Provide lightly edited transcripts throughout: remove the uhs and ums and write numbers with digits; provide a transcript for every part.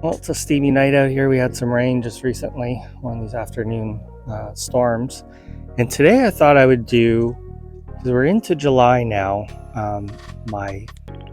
Well, it's a steamy night out here. We had some rain just recently, one of these afternoon storms. And today I thought I would do, because we're into July now, my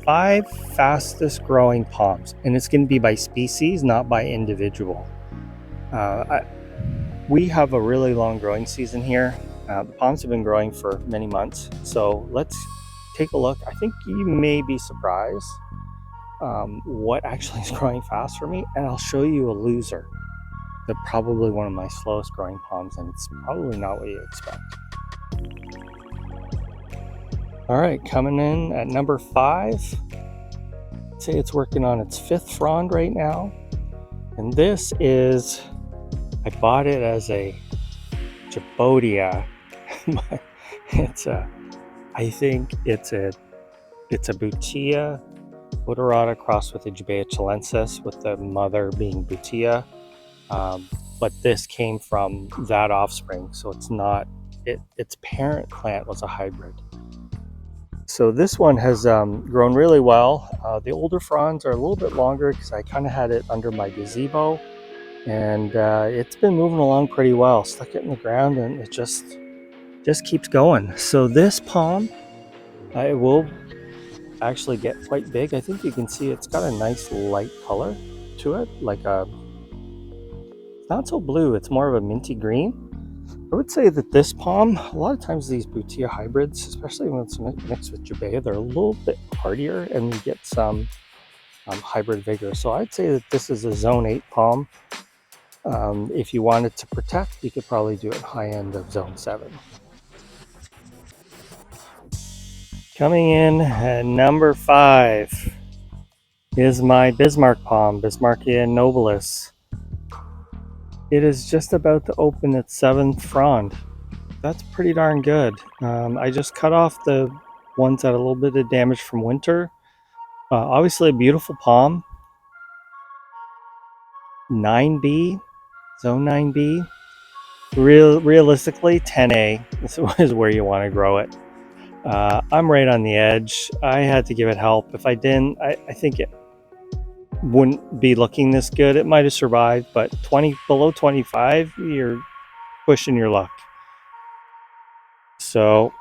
5 fastest growing palms. And it's going to be by species, not by individual. We have a really long growing season here. The palms have been growing for many months. So let's take a look. I think you may be surprised what actually is growing fast for me, and I'll show you a loser. They're probably one of my slowest growing palms, and it's probably not what you expect. All right, coming in at number 5. I'd say it's working on its 5th frond right now, and this is, I bought it as a Jaba. I think it's a Butia odorata crossed with a Jaba chilensis, with the mother being Butia. But this came from that offspring, so it's not, its parent plant was a hybrid. So this one has grown really well. The older fronds are a little bit longer because I kind of had it under my gazebo, and it's been moving along pretty well. Stuck it in the ground and it just keeps going. So this palm, it will actually get quite big. I think you can see it's got a nice light color to it, like a, it's not so blue, it's more of a minty green. I would say that this palm, a lot of times these Butia hybrids, especially when it's mixed with Jaba, they're a little bit hardier and you get some hybrid vigor. So I'd say that this is a zone 8 palm. If you wanted to protect, you could probably do it high end of zone 7. Coming in at number 5 is my Bismarck palm, Bismarckia nobilis. It is just about to open its 7th frond. That's pretty darn good. I just cut off the ones that had a little bit of damage from winter. Obviously a beautiful palm. 9B, zone 9B. Realistically, 10A is where you want to grow it. I'm right on the edge. I had to give it help. If I didn't, I think it wouldn't be looking this good. It might have survived, but below 25, you're pushing your luck. So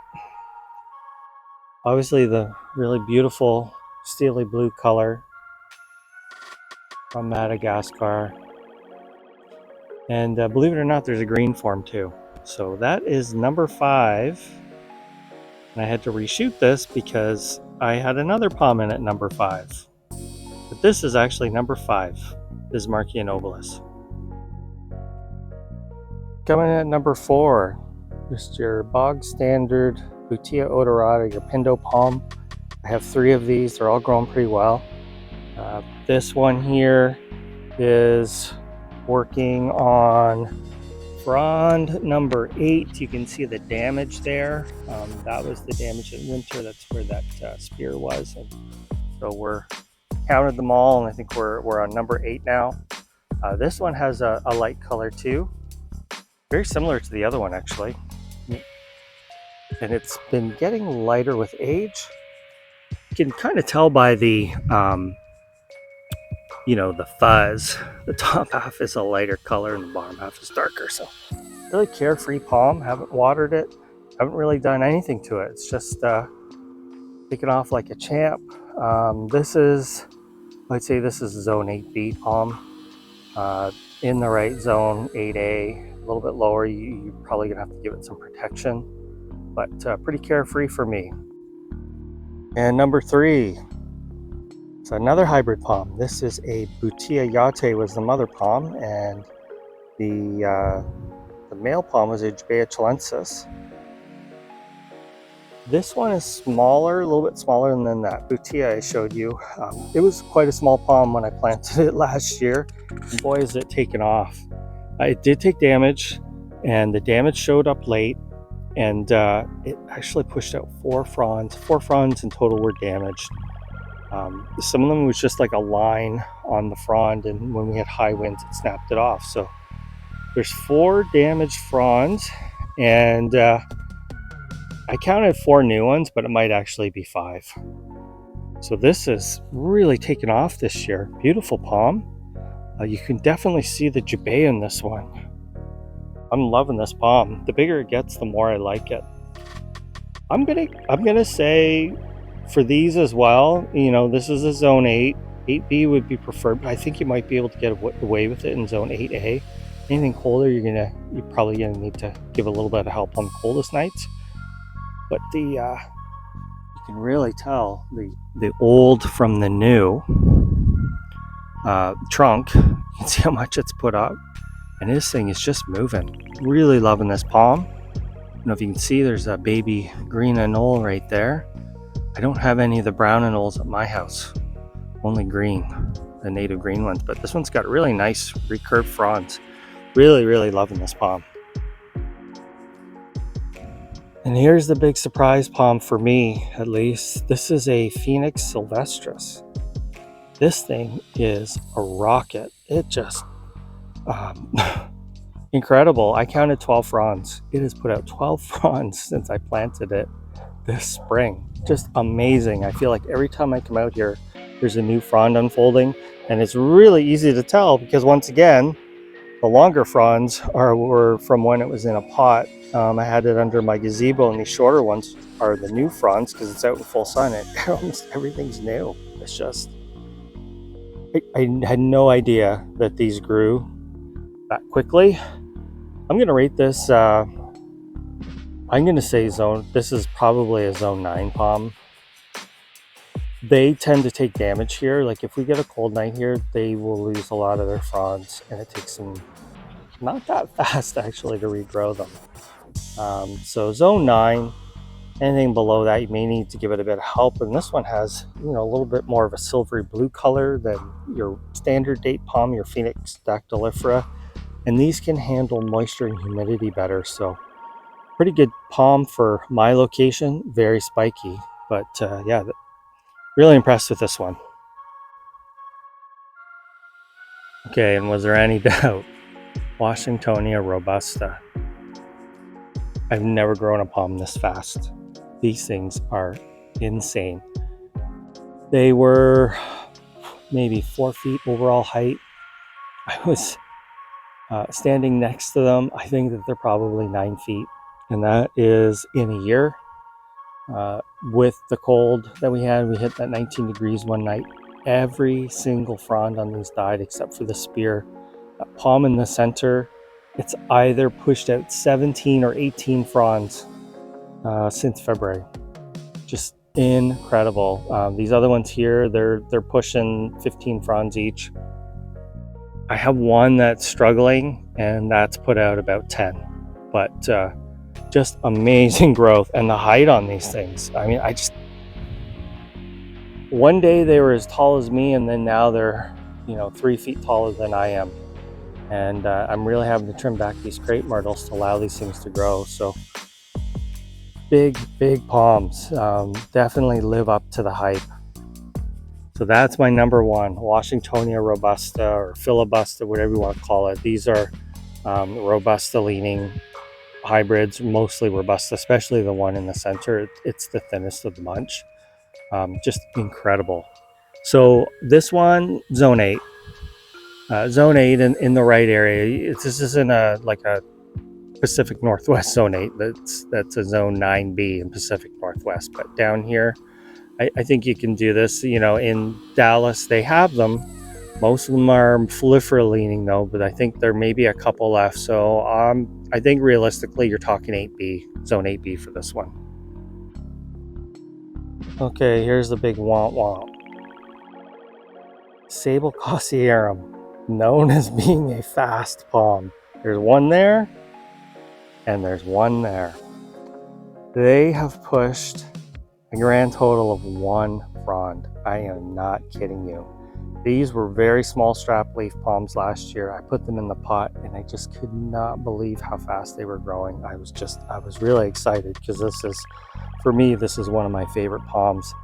obviously the really beautiful steely blue color from Madagascar. And believe it or not, there's a green form too. So that is number 5. And I had to reshoot this because I had another palm in at number 5. But this is actually number 5, Bismarckia nobilis. Coming in at number 4, just your bog standard Butia odorata, your Pendo palm. I have 3 of these. They're all growing pretty well. This one here is working on frond number 8. You can see the damage there. That was the damage in winter. That's where that spear was. And so we're counted them all, and I think we're on number 8 now. This one has a light color too, very similar to the other one actually, and it's been getting lighter with age. You can kind of tell by the the fuzz. The top half is a lighter color and the bottom half is darker. So really carefree palm. Haven't watered it, haven't really done anything to it. It's just taken off like a champ. I'd say this is zone 8B palm. In the right zone, 8A, a little bit lower, you're probably gonna have to give it some protection, but pretty carefree for me. And number 3, it's another hybrid palm. This is a Butia yate, was the mother palm, and the male palm was a Jaba chilensis. This one is smaller, a little bit smaller than that Butia I showed you. It was quite a small palm when I planted it last year. And boy, is it taken off. It did take damage, and the damage showed up late, and it actually pushed out 4 fronds. 4 fronds in total were damaged. Some of them was just like a line on the frond, and when we had high winds, it snapped it off. So there's 4 damaged fronds, and I counted 4 new ones, but it might actually be 5. So this is really taken off this year. Beautiful palm. You can definitely see the Jaba in this one. I'm loving this palm. The bigger it gets, the more I like it. I'm gonna say for these as well, this is a zone 8. 8B would be preferred, but I think you might be able to get away with it in zone 8A. Anything colder, you're probably gonna need to give a little bit of help on the coldest nights. But you can really tell the old from the new trunk. You can see how much it's put up, and this thing is just moving. Really loving this palm. I don't know if you can see, there's a baby green anole right there. I don't have any of the brown anoles at my house, only green, the native green ones, but this one's got really nice recurved fronds. Really, really loving this palm. And here's the big surprise palm for me, at least. This is a Phoenix Sylvestress. This thing is a rocket. It just, incredible. I counted 12 fronds. It has put out 12 fronds since I planted it this spring. Just amazing. I feel like every time I come out here, there's a new frond unfolding, and it's really easy to tell because, once again, the longer fronds were from when it was in a pot. I had it under my gazebo, and these shorter ones are the new fronds because it's out in full sun. Almost everything's new. It's just, I had no idea that these grew that quickly. I'm going to rate this, I'm going to say this is probably a zone 9 palm. They tend to take damage here. Like if we get a cold night here, they will lose a lot of their fronds, and it takes them not that fast actually to regrow them. So zone 9, anything below that, you may need to give it a bit of help. And this one has, a little bit more of a silvery blue color than your standard date palm, your Phoenix dactylifera. And these can handle moisture and humidity better. So pretty good palm for my location, very spiky. But yeah, really impressed with this one. Okay, and was there any doubt? Washingtonia Robusta. I've never grown a palm this fast. These things are insane. They were maybe 4 feet overall height. I was standing next to them. I think that they're probably 9 feet, and that is in a year. With the cold that we had, we hit that 19 degrees one night. Every single frond on these died except for the spear. That palm in the center, it's either pushed out 17 or 18 fronds since February. Just incredible. These other ones here, they're pushing 15 fronds each. I have one that's struggling, and that's put out about 10. But just amazing growth, and the height on these things. I mean, one day they were as tall as me, and then now they're 3 feet taller than I am. And I'm really having to trim back these crepe myrtles to allow these things to grow. So big palms, definitely live up to the hype. So that's my number one, Washingtonia Robusta or Filibusta, whatever you want to call it. These are Robusta leaning hybrids, mostly Robusta, especially the one in the center. It's the thinnest of the bunch. Just incredible. So this one, zone 8. Zone 8 in the right area. This isn't a Pacific Northwest zone 8. That's a zone 9B in Pacific Northwest. But down here, I think you can do this. In Dallas, they have them. Most of them are foliifera leaning though, but I think there may be a couple left. So I think realistically, you're talking 8B, zone 8B for this one. Okay, here's the big womp. Sableum, known as being a fast palm. There's one there, and there's one there. They have pushed a grand total of 1 frond. I am not kidding you. These were very small strap leaf palms last year. I put them in the pot, and I just could not believe how fast they were growing. I was really excited because for me, this is one of my favorite palms.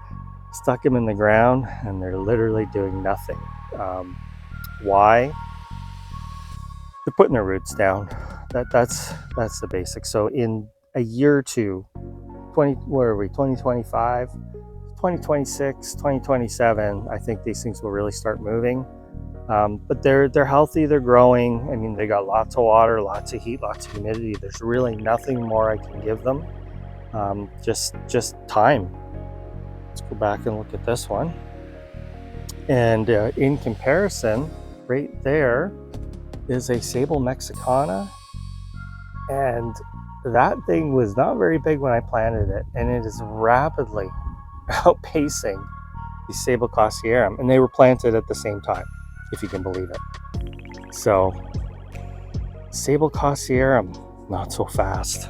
Stuck them in the ground, and they're literally doing nothing. Why? They're putting their roots down. That's the basics. So in a year or two, 2025, 2026, 2027, I think these things will really start moving. But they're healthy, they're growing. I mean, they got lots of water, lots of heat, lots of humidity. There's really nothing more I can give them. Just time. Let's go back and look at this one. And in comparison, right there is a Sable Mexicana, and that thing was not very big when I planted it, and it is rapidly outpacing the Sable Cossierum, and they were planted at the same time, if you can believe it. So Sable Cossierum, not so fast.